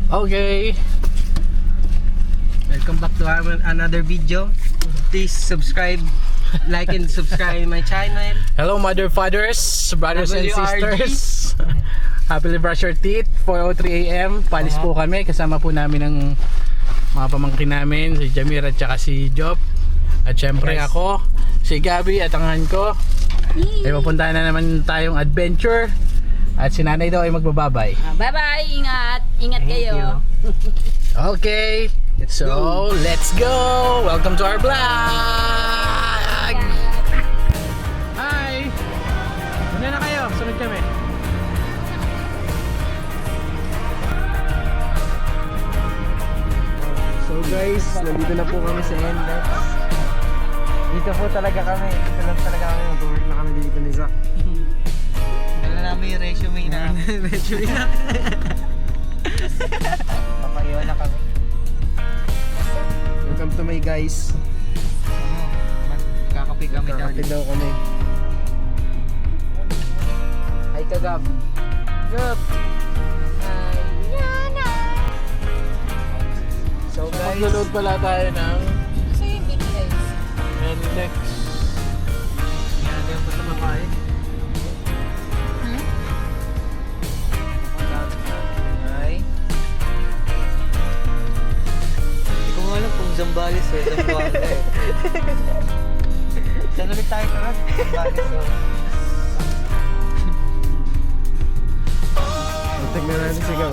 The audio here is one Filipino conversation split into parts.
Okay. Welcome back to another video. Please subscribe, like and subscribe my channel. Hello mother, fathers, brothers and WRG. sisters. Happily brush your teeth. 4:03 AM. Palis po kami. Kasama po namin ng mga pamangkin namin, si Jamir at saka si Job. At syempre Yes. ako, si Gabi at ang han ko. Ay mapunta na naman tayong adventure. At si nanay daw ay magbababay. Bye-bye, ingat. Ingat Thank kayo. Okay, so let's go. Welcome to our vlog. Hi. Muna na kayo, sunod kami. So guys, nandito na po kami sa NLEX. Dito po talaga kami. Dito lang talaga kami. Mag-work na kami dito ni Zach. Dala namin yung resume namin. Resume na. Papayo na kami. Welcome to my guys. Magkakape kami daw. Kakapit daw kami. Hi ka Gab. Gab. So guys, Mag-load pala tayo ng Kasi yung BTS. NLEX. yan yung basta makain. Ay. Hindi ko nga alam kung Zambales o Zamboanga eh. Saan ulit tayo ka? Zambales o. Tignan natin sigaw.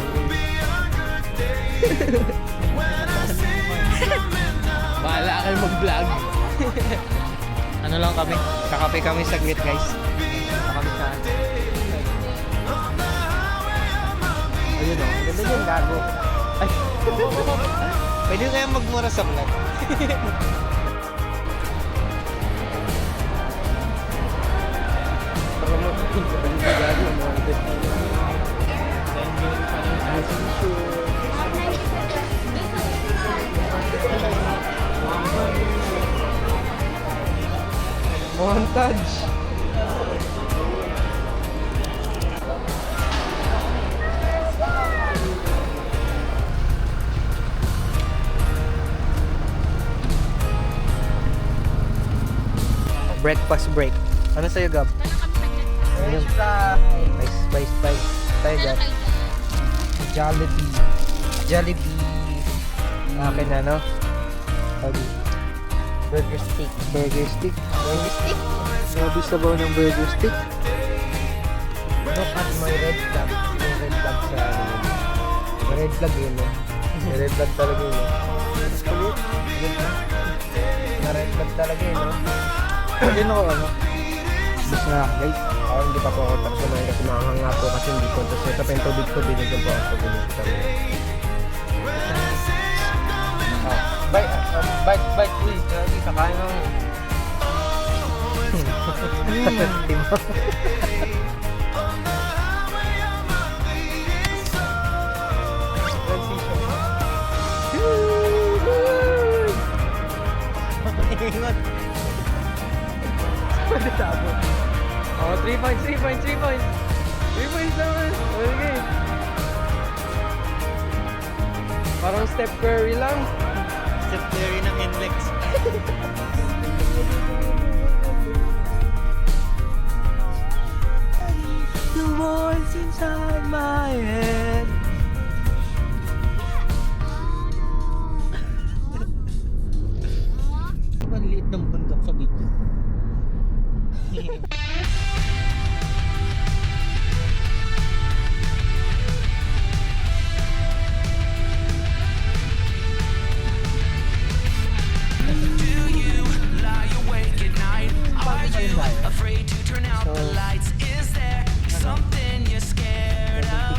Bahala kayo mag-vlog. Ano lang kami? Kakape kami saglit guys. Kami sa Ayun o. Ganda yun, gago. Ay. Pwede kaya magmura sa vlog. Baka gago. Montage. Breakfast break. Ano sa'yo, Gab? Ayun. Spice. Tayo, Gab. Jollibee. Jollibee. Akin na, no? Sabi. Burger stick. Burger stick. Burger stick? Grabe sabaw ng burger stick. Look at my red flag. Yung red flag sa ano. May red flag yun, no? May red flag talaga yun, no? Ulit. May red flag talaga yun, no? Ayun ako ano. Basta guys. Ako hindi pa po ako tapos naman kasi nakahanga po kasi hindi ko. Tapos ito pa yung tubig ko. Binigyan po ako sa binigyan. Bite, please. Grabe, kakain mo. Timo. Ingat. Pwede sabot. Oh, 3 points. 3 points naman. Okay. Parang Steph Curry lang. Steph Curry ng NLEX. The voice inside my head. Ang liit ng bundok sa video.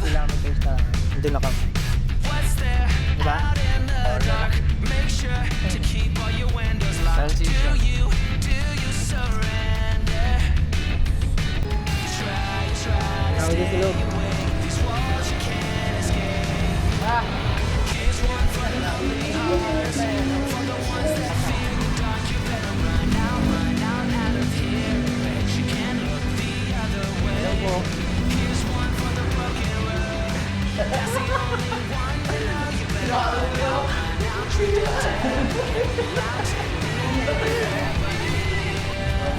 Kilometers na doon na kami. Diba? Transition.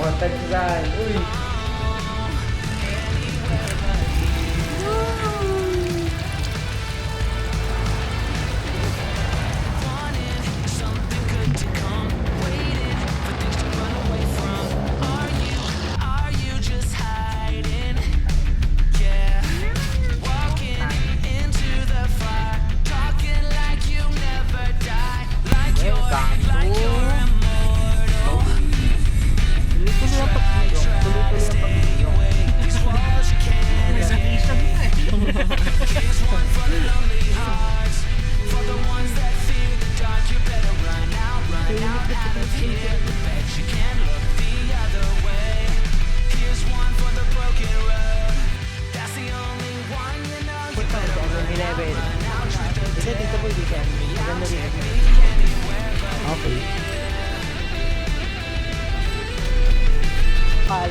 Kumanta na sa akin. Uy! Dito po dito. Maganda dito. Okay. Pal.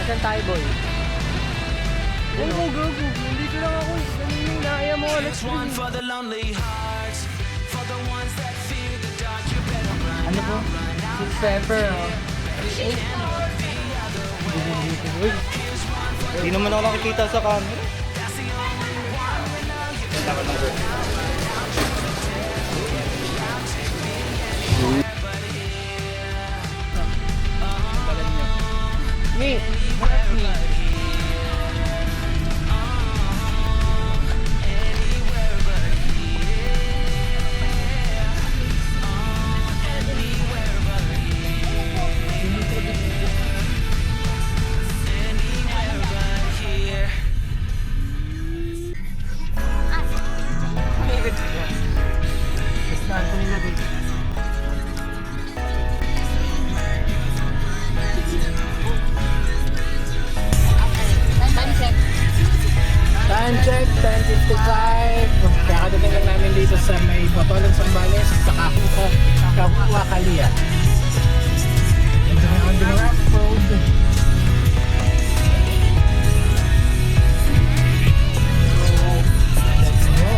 Asan tayo, boy? Go, go, go. Nandito lang ako. Nanginina. Ayaw mo. Let's go. Ano po? Six pepper, oh. Hindi naman ako nakikita sa camera. Me. That's me. Time check. Time check, 10:55. Kakadating lang namin dito sa may Botolang Sambales sa Kakuha Kalia. And then on the rough road. Let's go.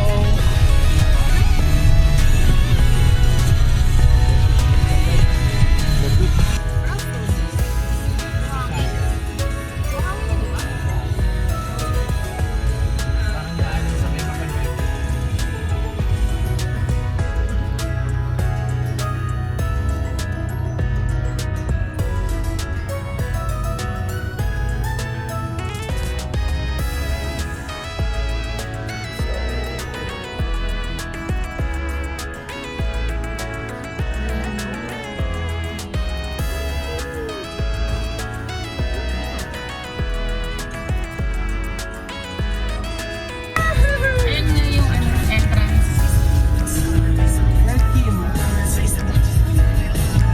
Parang daanan sa may Mapanway. Ayan na yung entrance.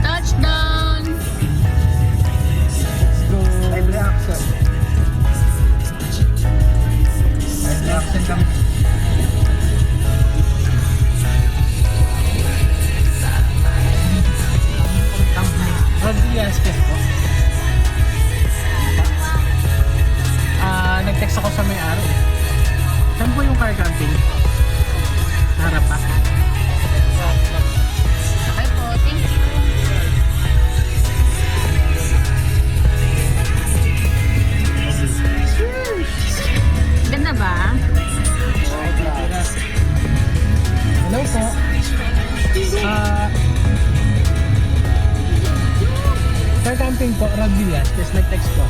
Touchdown! Live reaction. Live reaction kami. Rodriguez po. Nag-text ako sa may-ari. Saan po yung car camping? Sa harap pa. Okay po, thank you. Ganda ba? Hello po. Car camping po, Rodriguez. Just nag-text po.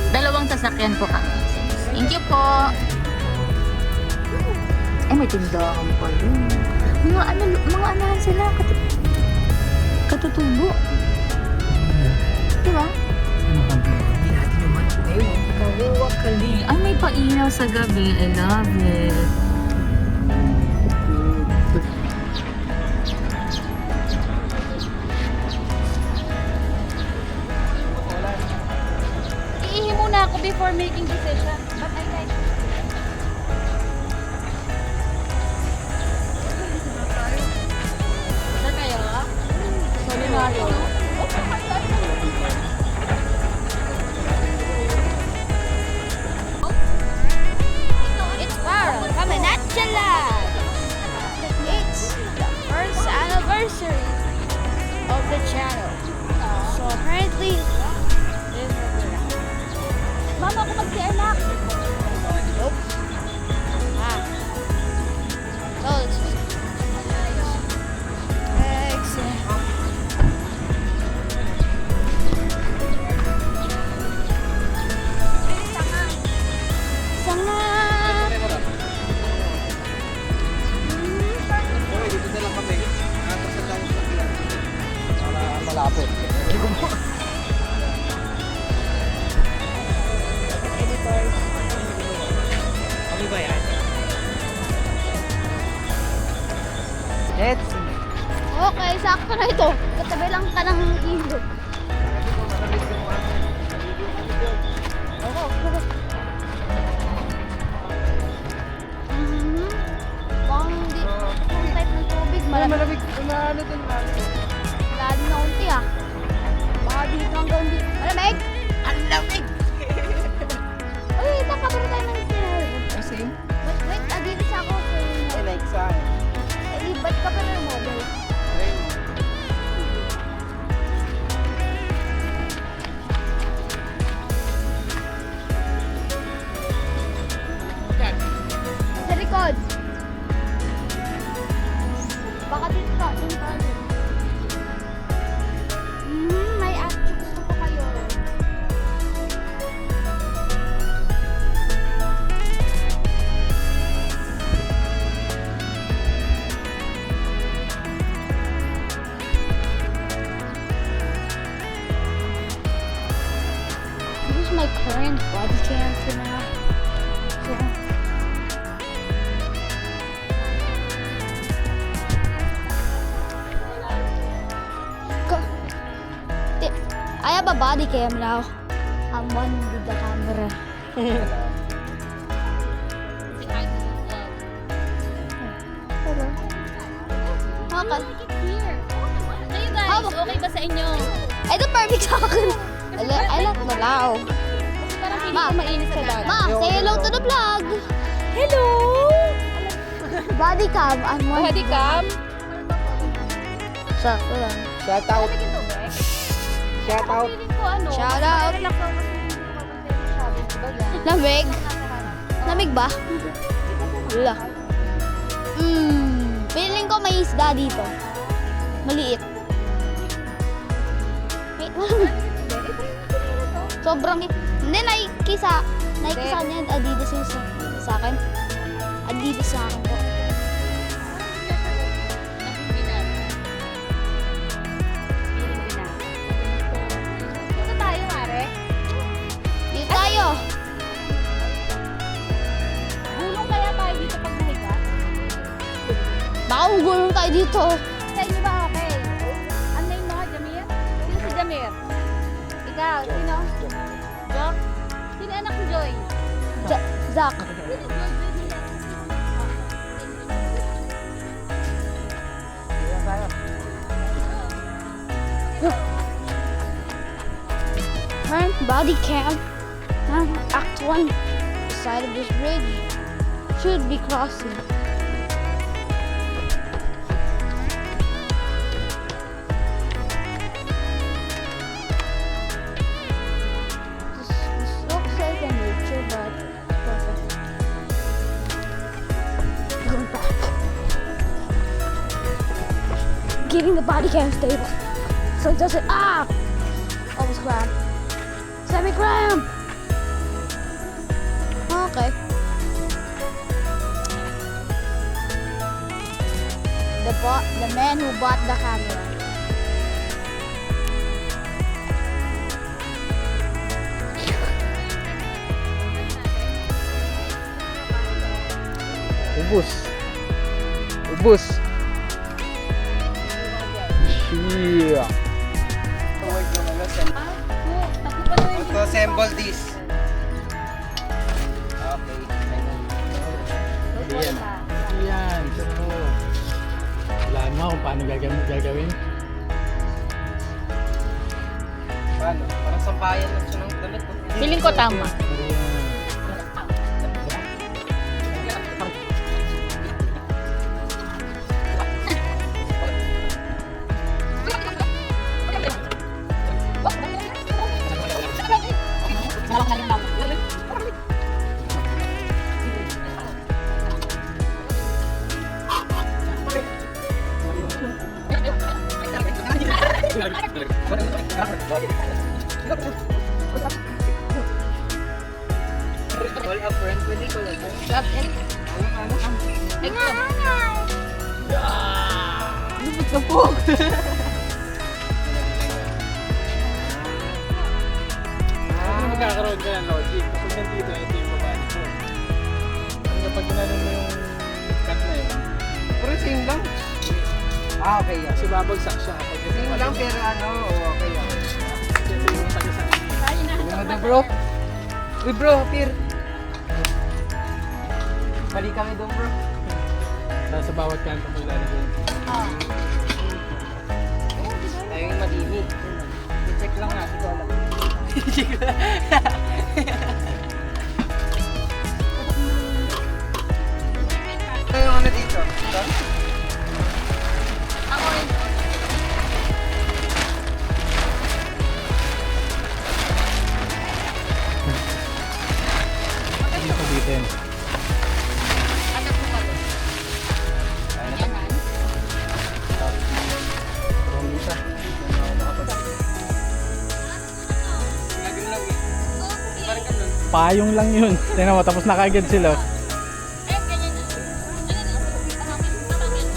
Dalawang sasakyan po kami. Thank you po. Eh, may tindahan pa rin. Mga anahan sila. Katutubo. Diba? Ano camping? Kahuwa kali. Ay, may painaw sa gabi. I love it. Iihi muna ako before making decision. But I like it. Saan kayo? Sorry, It's far. Coming Okay, sakto na ito. Katabi lang ka ng ilog. Mukhang hindi. Kung type ng tubig, malamig. Umano din namin. Lalim na unti ah. Baka dito hanggang di. Malamig? Ang lamig! Uy, nakabaro tayo ng tinawag. Same? Wait, adilis ako. Ay, like sa akin. Ba't ka pa ng mobile? Sa likod. Baka dito ka. Dito ka. May attitude ko kayo. This is my current body cam for now. So, I have a body cam now. I'm one with the camera. Hello. Okay. Kayo guys, okay ba sa inyo? Ito perfect sa akin. I like malaw. Parang hindi Ma. ko mainit sa dagat. Ma, say hello to the vlog. Hello! Body cam. I'm one. Body cam? Sakto lang. Shout out. Shout out. Feeling ko ano? Shout out. Lamig? Lamig ba? Wala. Feeling ko may isda dito. Maliit. Wait, sobrang... Hindi, naikisa niya. Adidas yung sa akin. Adidas sa akin po. Dito tayo, Mare. Dito tayo. Gulong kaya tayo dito pag nahiga? Baka gulong tayo dito. Sa inyo ba okay? Ang name mo, Jamir? Sino si Jamir? Ikaw, sino? Jock? Sino anak ni Joy? Zach. Sino Joy? Current body cam. Act 1. The side of this bridge. Should be crossing. This looks like a nature, but it's perfect. Going back. Getting the body cam stable. So it doesn't. Almost cramp. Semi-cramp! Okay. The man who bought the camera. Ubus. Ubus. Yeah. To assemble this. Okay. Yan. Yan. Wala mo kung paano gagawin. Paano? Parang sampayan lang siya ng damit. Feeling ko tama. All up friend, pwede ko lang. Lupit ka po. Magkakaroon ka ng logic. Kapag nandito, ito yung babae ko. Kapag ginanong mo yung cut na yun, Pero same lang. Ah, okay. Kasi babagsak siya. Tingin lang pero ano, okay. Tayo na. Tingnan mo doon, bro. Uy, bro, Pir. Balik kami doon, bro. Sa bawat kanto ko ilalagay. Tayo yung madini. I-check lang nga, ikaw lang. Ito yung ano dito. Ito? Ako rin. Hindi ko bitin. Anak mo pa doon. Yan, han. Payong lang yun. Tingnan mo, tapos na kaagad sila. Eh, ganyan na. Ganyan na. Pamangkin.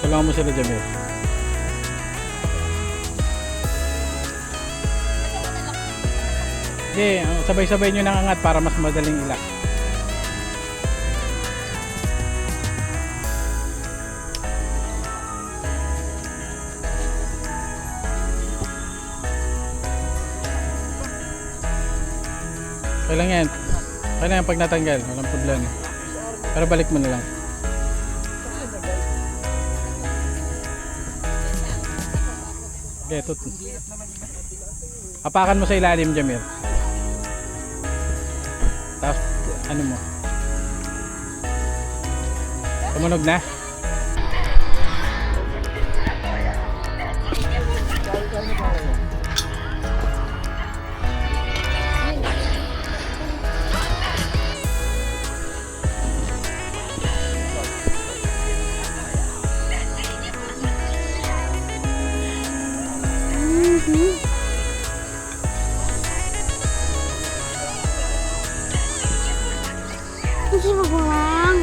Tulungan mo sila, Jamil. Hindi, sabay-sabay nyo nangangat para mas madaling ilak. Okay lang yan. Okay lang yan pag natanggal. Walang problema. Pero balik mo na lang. Okay, apakan mo sa ilalim, Jamir. Tapos, ano mo? Tumunog na? Kasi magulang.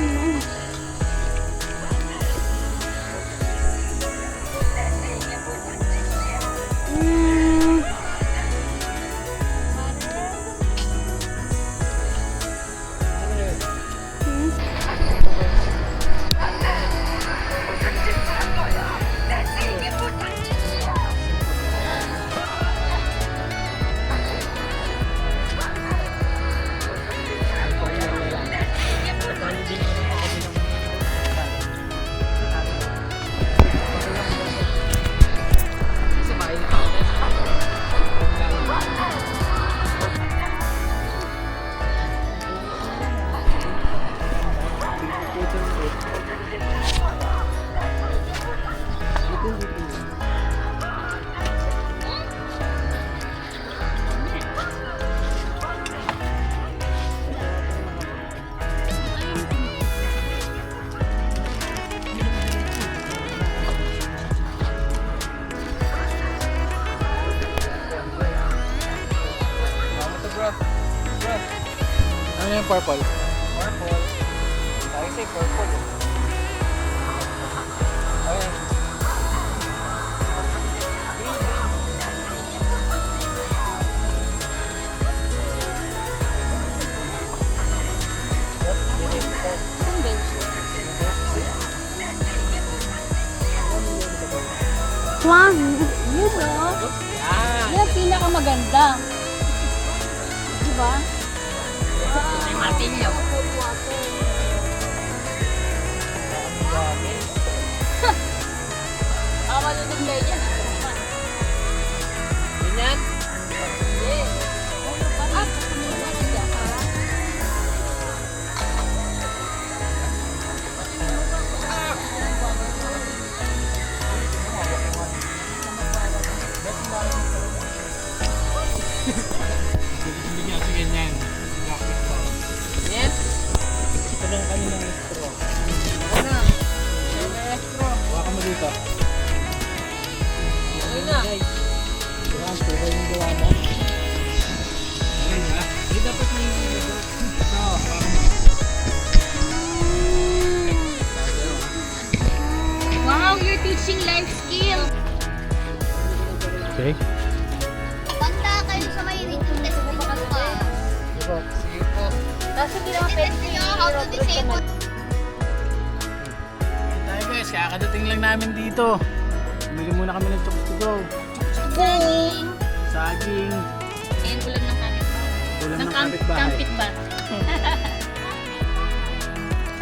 Ano yung purple? Purple. Tayo say purple. Ayun. One. Yun, no? Yan ang pinakamaganda. Diba? May martilyo. Baka malunod kayo dyan. Ganyan? Ah, sumunod ka. Hindi niya kasi ganyan. Yes. Ito lang kanilang straw. Ako na. Maestro. Hawakan mo dito. Ayun na. Yan, pero yung gawa mo. Ayun ba? Hindi dapat may ito. Hawakan mo. Wow, you're teaching life skill. Okay. Banda kayo sa may Kaso hindi naman pwede si road trip naman. Tayo guys, kakadating lang namin dito. Bumili muna kami ng chokes to go. Saging. Saging, Ayan, ulam ng kapitbahay. ulam ng Campit kapitbahay. ba?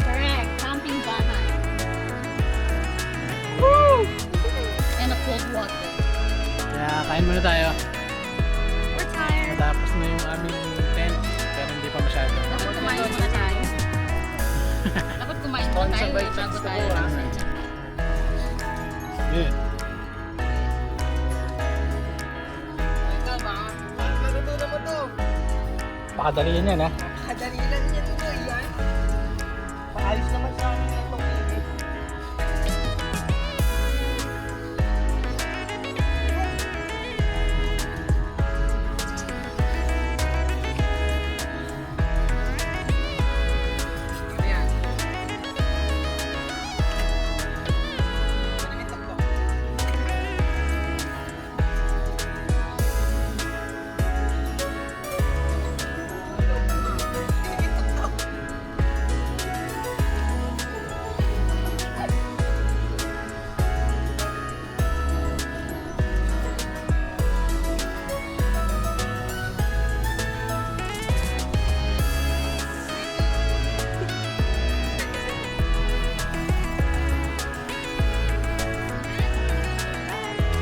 Correct. Camping bahay. Woo! And a cold water. Kaya kain muna tayo. We're tired. Matapos na yung aming tent, pero hindi pa masyado. Dapat kumain muna tayo. Dapat kumain muna tayo eh, bago tayo. Good. Pakadali yan ha. Kadali lang yan mo yan. Paayos naman sa akin itong init.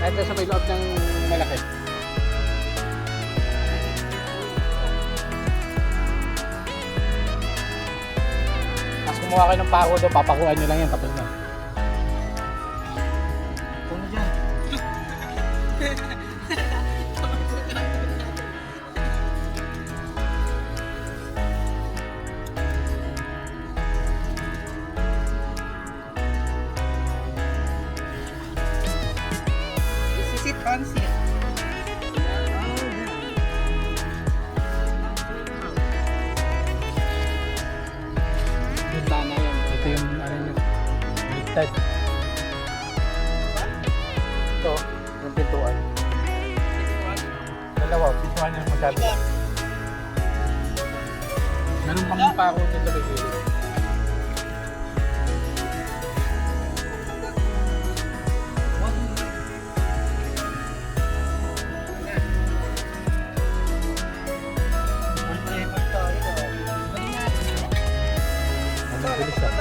Kahit sa may loob ng malaki. Mas kumuha kayo ng pako doon, papakuan nyo lang yan, tapos na. Ito na dyan. Sisit pansit. Bintana yan. Ito yung ano nyo. Bigtad. Ito, yung pintuan. Dalawa, pintuan yung magkabi. Meron pang pako dito sa gilid. Ang bilis ah.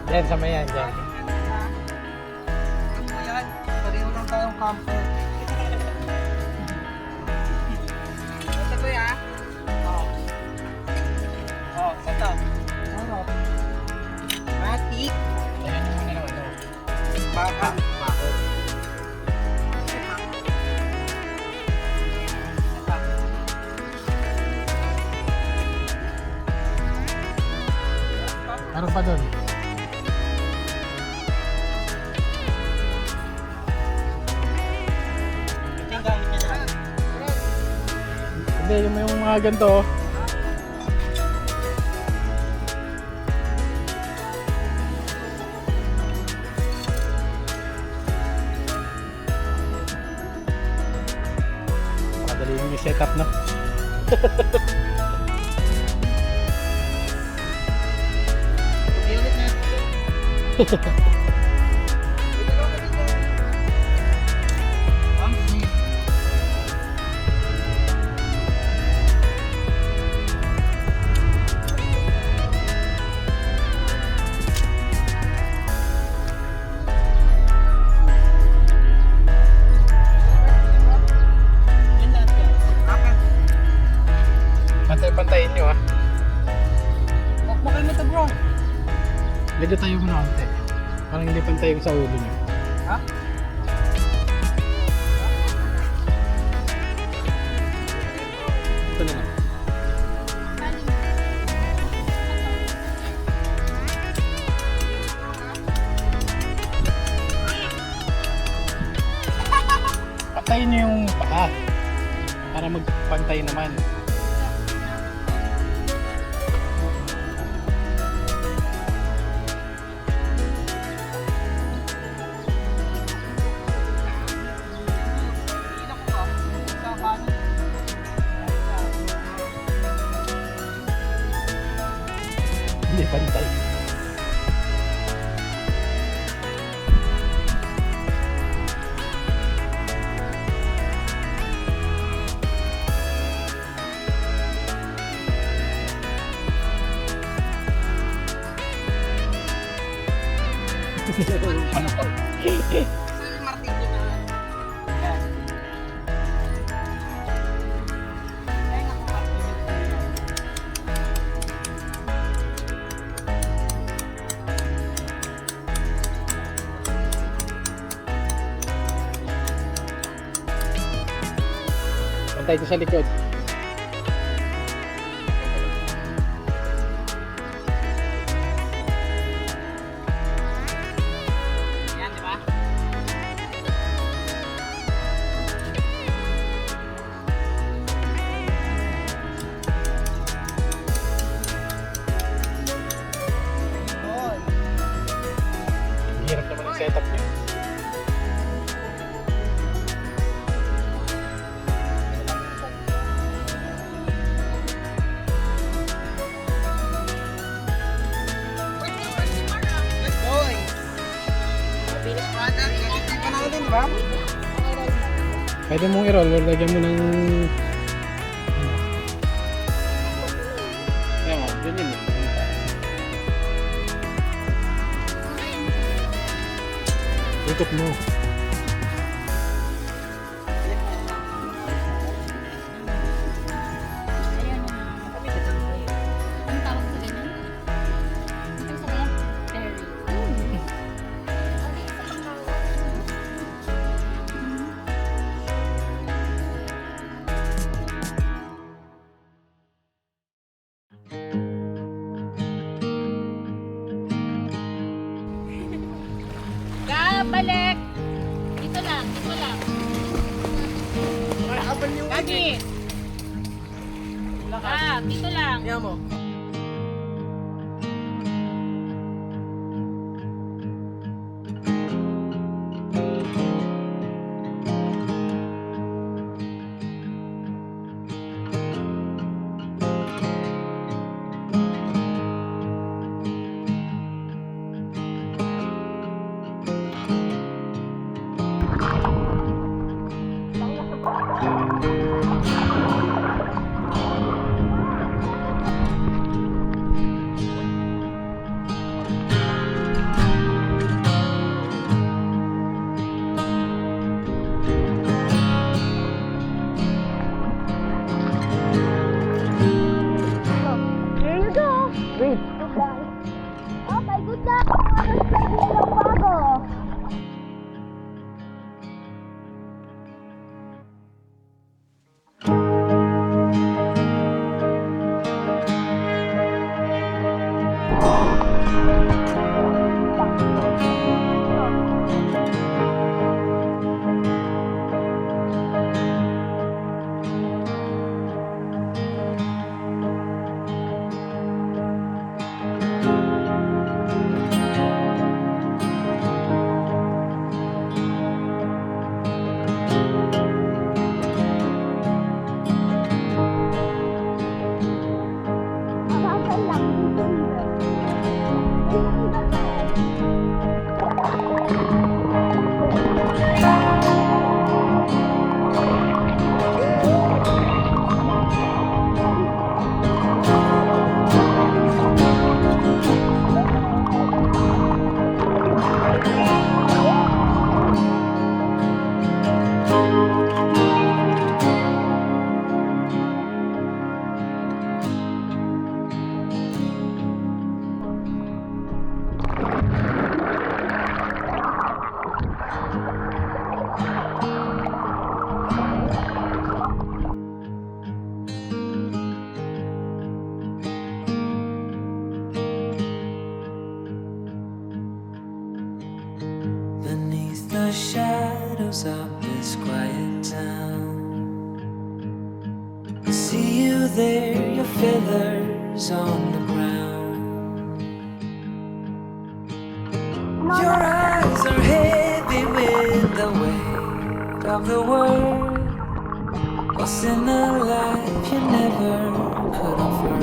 Yan, sa may yan, dyan. Pareho lang tayong camper. Ito ba ya? Oo. Oo, sata. Ano? Matik. Ayan yung muna naman. Baka. Bako. Meron pa doon. Hindi, yung mga ganito. Madali yung setup, no? Pantay-pantayin nyo ah. Makay mo ito bro. Medyo tayo muna konti. Parang hindi pantay yung sa ulo nyo. Ha? Ito na lang. Patayin nyo yung paa. Para magpantay naman. Hindi pantay. Ano po? Pantay ito sa likod. Hirap naman ang setup niya. Pwede mong i-roll or lagyan mo ng kaya mo, dun yun. Ikot mo. Ang tawag sa ganyan? Ano sa kaya? Terry. Balik! Dito lang, dito lang. Lagi! Dito lang. Kaya mo. Here you go. Wait. Goodbye. Okay, good luck. Bago. they're your fillers on the ground. Your eyes are heavy with the weight of the world. What's in a life you never could afford?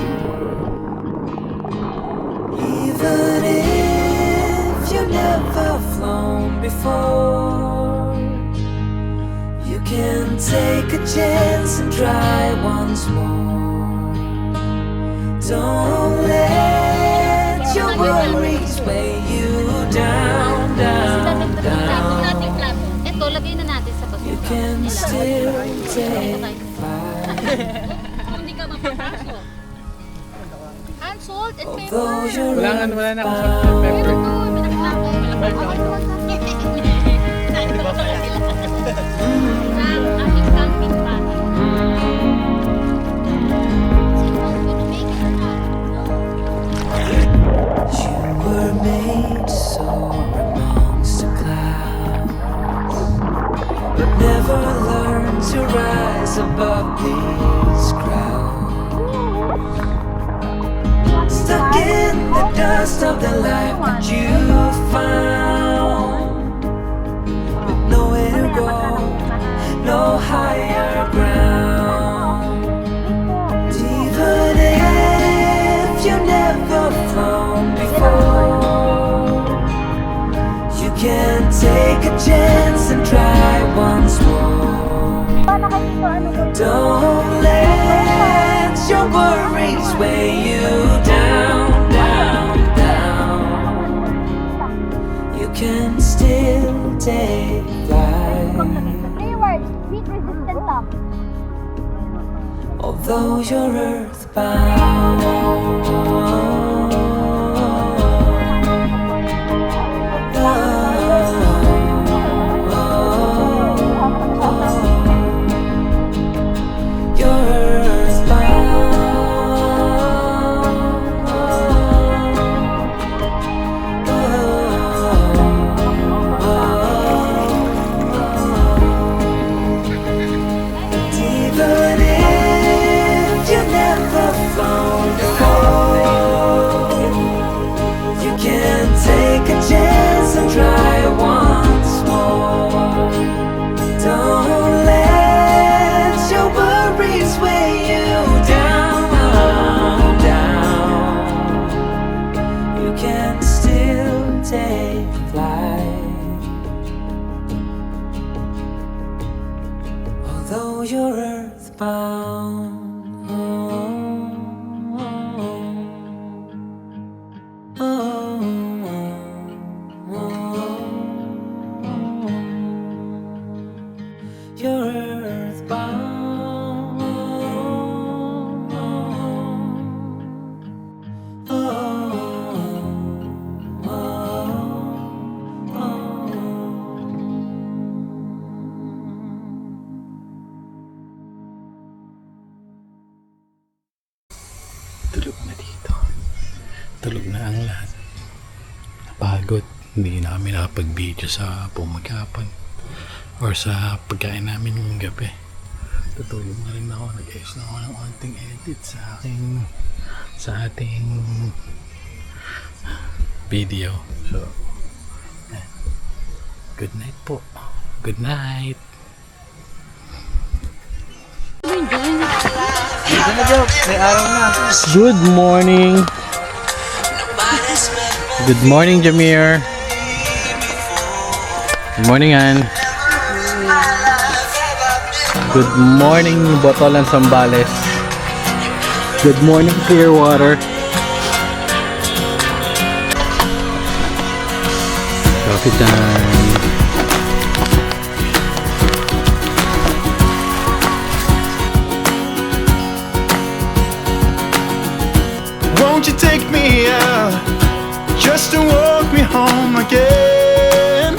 Even if you've never flown before, you can take a chance and try once more. Don't let your worries weigh you down, down, down. Ito, lagay na natin sa basura. You can still take flight. Hindi ka mapapasok. And salt and pepper. Although you're Wala na akong salt and pepper. Meron doon, pinakilako. Ang aking camping pa. You were made to soar amongst the clouds, but never learned to rise above these crowds. Stuck in the dust of the life that you found, with nowhere to go, no higher ground. Even if you never flown before, you can take a chance and try once more. Don't let your worries weigh you down, down, down. You can still take flight, although you're earthbound. You're Even if you never flown before, you can take a chance and try once more. Don't let your worries weigh you down, down. You can still take flight, although you're earthbound. You're Tulog na dito. Tulog na ang lahat. Napagod. Hindi na kami nakapag-video sa pumagapon or sa pagkain namin yung gabi. Tutulog na rin ako. Nag-ayos na ako ng konting edit sa ating video. So, good night po. Good night. Good morning. Good morning, Jamir. Good morning, Ann. Good morning, Botolan Sambales. Good morning, Clearwater. Coffee time. Won't you take me out just to walk me home again?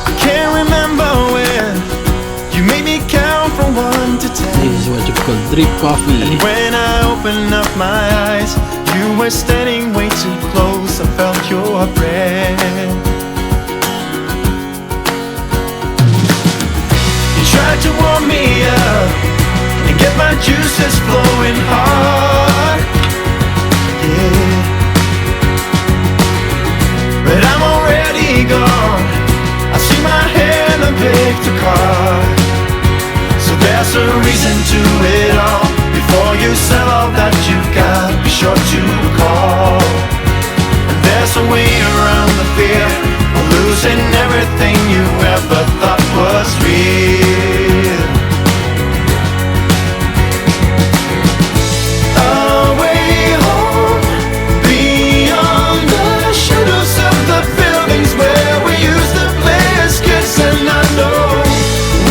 I can't remember when you made me count from 1 to 10. This is what you call drip coffee. When I opened up my eyes, you were standing way too close. I felt your breath. You tried to walk warm me up and get my juices flowing hard. Yeah. But I'm already gone. I see my hair in a Victor car. So there's a reason to it all. Before you sell all that you've got, be sure to call. And there's a way around the fear of losing everything you ever thought was real. Away home, beyond the shadows of the buildings where we used to play as kids, and I know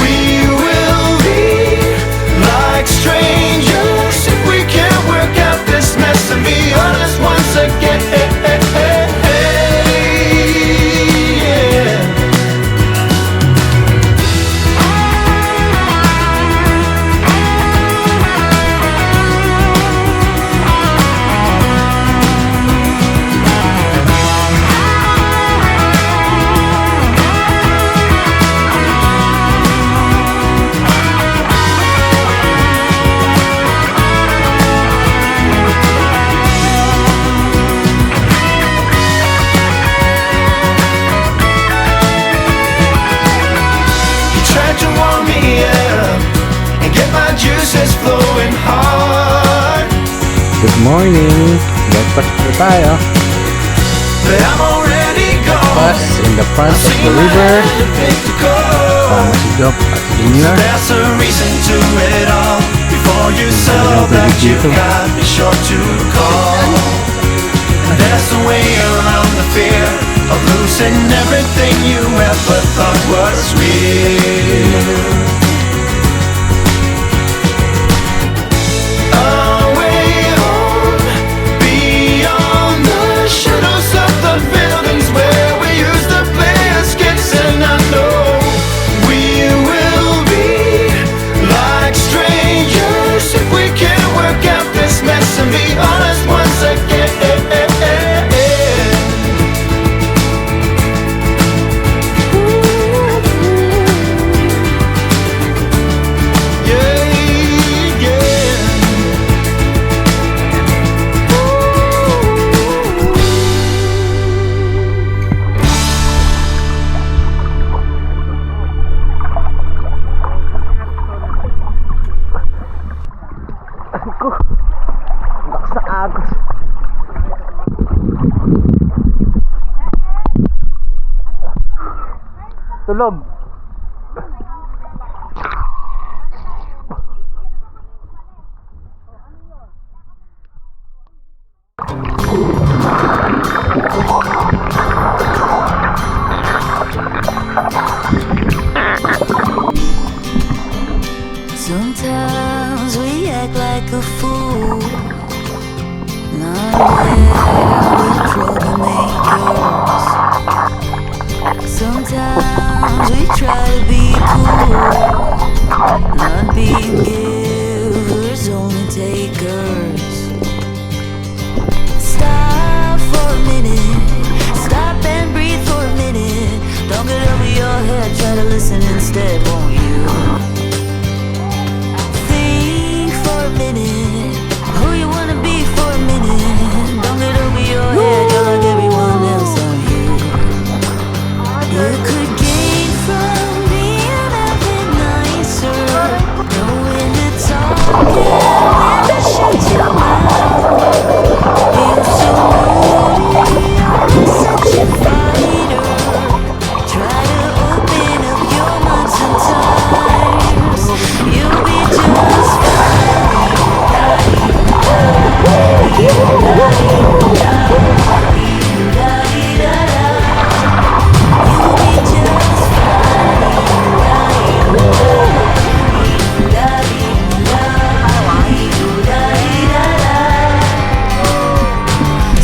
we will be like strangers if we can't work out this mess and be honest once again. Juices flowing hard. Good morning. Breakfast po tayo. But I'm already gone. Bus in the front of the river. Sama si Jock at Junior. There's a reason to it all. Before you sell all that you've got, be sure to call. There's a way around the fear of losing everything you ever thought was real. And be honest once again. Yeah, yeah. Sa agos. Tulog. Sometimes we act like a fool. Not aware we're troublemakers. Sometimes we try to be cool. Not being givers, only takers. Stop for a minute. Stop and breathe for a minute. Don't get over your head, try to listen instead, won't you? Think for a minute. Who you wanna be for a minute. Don't get over your head, you're like everyone else, aren't you? You could gain from being a bit nicer, knowing it's all good, never shut your mouth. Feel so moody, you're such a fighter. Try to open up your mind sometimes. You'll be just fine.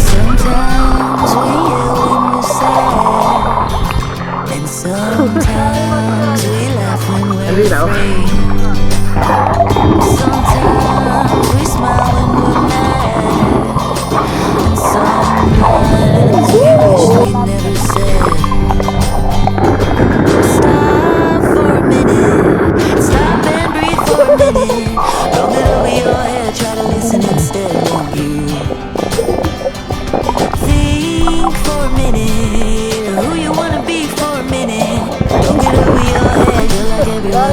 Sometimes we yell when we're sad, and sometimes we laugh when we're afraid. Sometimes we smile when we're mad, and sometimes we wish we'd never said. Stop for a minute, stop and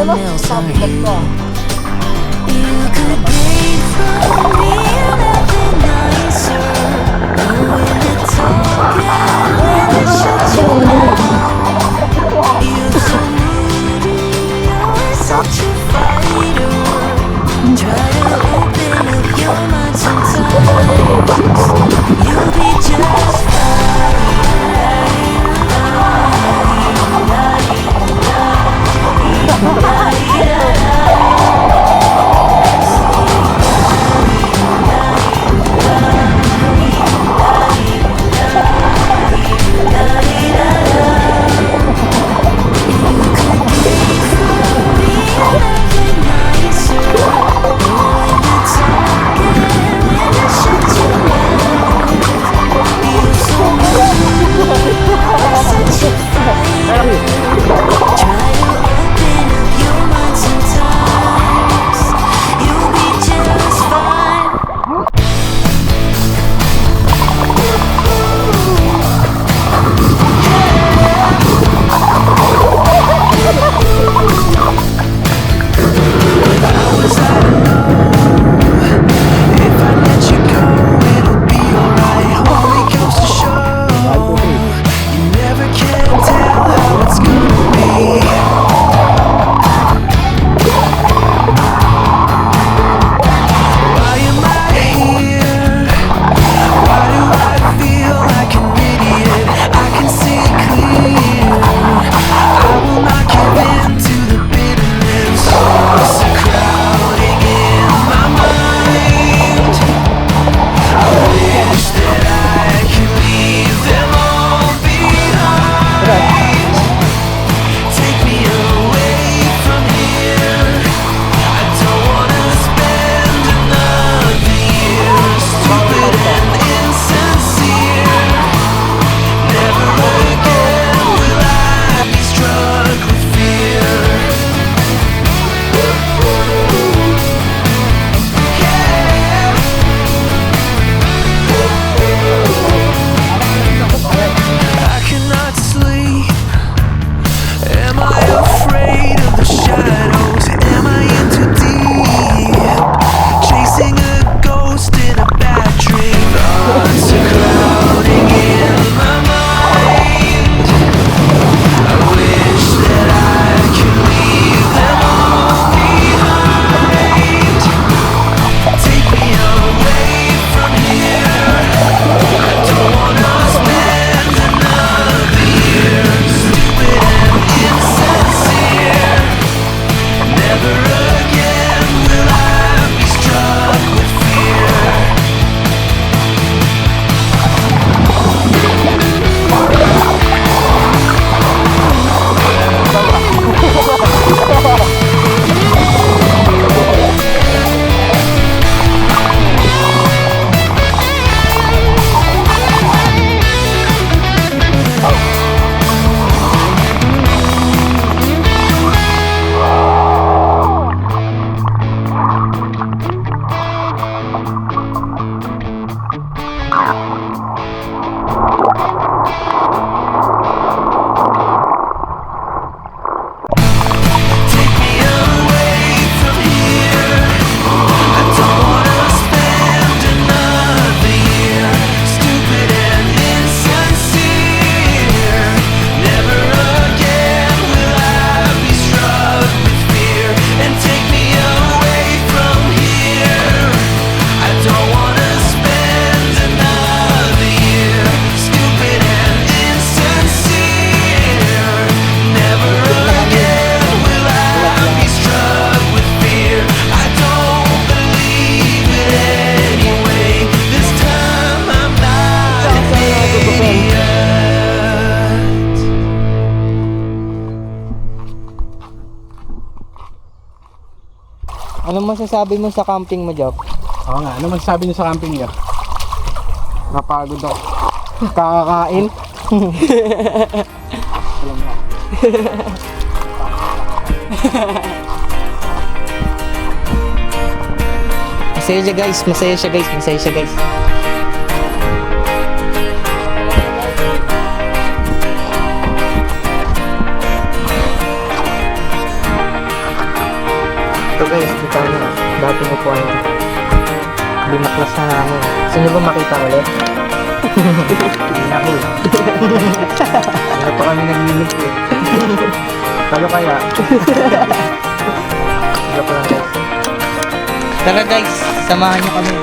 my nails are here. You could gain from me nothing nicer. But when you talk and when you shut your mouth, you're so moody, always such a fighter. Try to open up your mind sometimes. You'll be just Ano masasabi mo sa camping mo, Jock? Oo nga, ano masasabi niyo sa camping niyo? Napagod ako. Kakakain. Masaya siya guys, masaya siya guys, masaya siya guys. Ito guys, kita nyo. Dati ko po ano. Binaklas na namin. Gusto nyo ba makita ulit? Hindi na ako. Wala pa kami nag-limit eh. Kalo kaya? Wala pa lang guys. Tara guys, samahan niyo kami.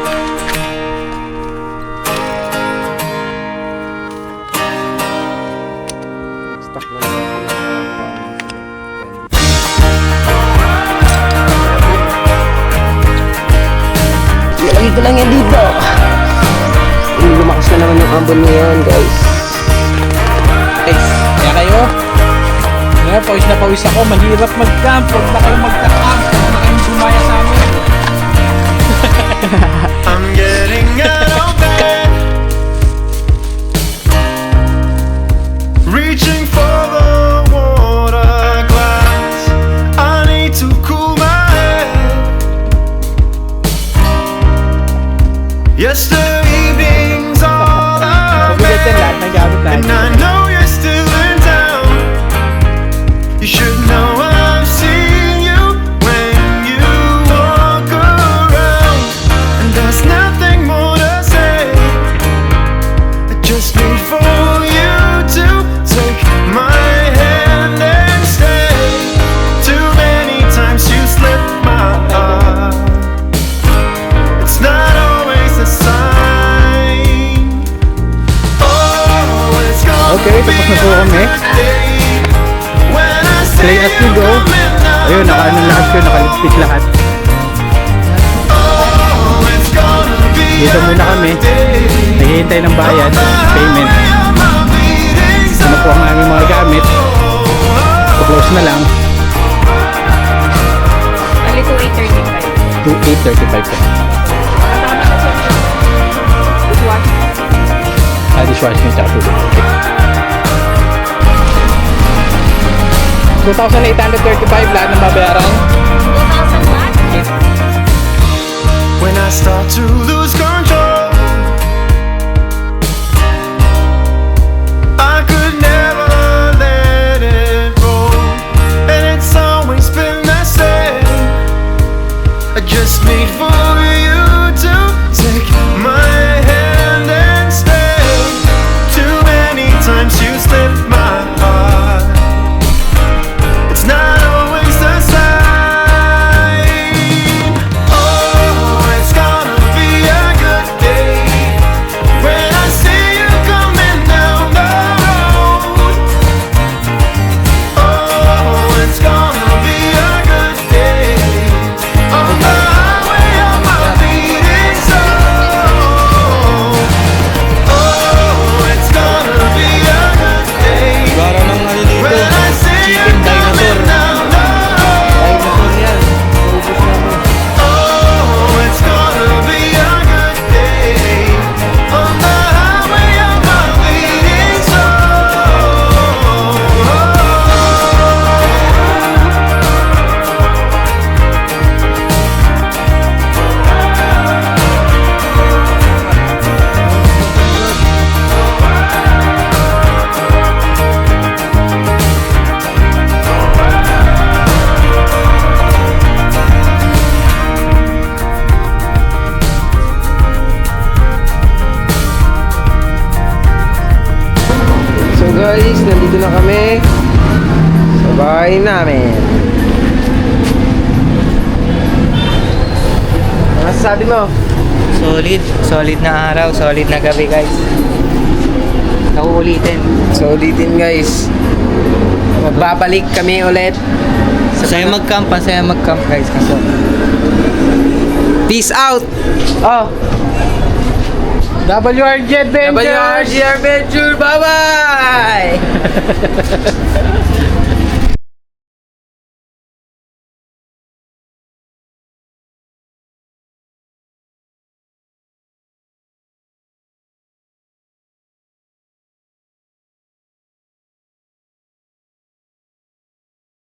Stock na lang. Ilagay ko lang yan dito. Lumakas na naman yung ambon ngayon guys. Guys, kaya kayo? Kaya pawis na pawis ako. Mahirap mag-camp. Huwag na kayo magka-camp. Huwag na kayong sumaya sa amin. I'm getting out of bed, reaching for the water glass. I need to cool my head. Yes, the evening's all I've Mabigat yan lahat ng gamit and natin. I know you're still in town. You should know I've seen you when you walk around, and there's nothing more to say. I just need for you to take my hand and stay. Too many times you slipped my heart. It's not always a sign. Oh, it's gonna Okay, tapos na po kami. Play as we go. Ayun, naka-ano lahat yun, naka-lipstick lahat. Dito muna kami. Naghihintay ng bayad, payment. Ito na po ang aming mga gamit. So-close na lang. Ali ko 8:35. To 8:35 po. Dishwashing tsaka tubig. Okay. 2,835 lahat ng babayaran. 2,000 what? When I start to lose control, I could never let it roll, and it's always been the same. I just need for you to take my hand and stay. Too many times you slipped my heart. It's not always the same. Oh, it's gonna be a good day when I see you coming down the road. Oh, it's gonna be a good day on the highway of my beating soul. Oh, it's gonna be a good day Gara ng ano dito, when I see you chicken coming dinosaur. down the road. Dinosaur yan. Ubus namin. Oh, it's gonna be a good day on the highway of my beating soul. So guys, nandito na kami sa bahay namin. Ano masasabi mo? Solid na araw, solid na gabi guys. Nauulitin. So ulitin guys, magbabalik kami ulit. Masaya mag-camp guys. Kaso, Peace out! Oh! WRG Adventure! WRG Adventure! Bye-bye!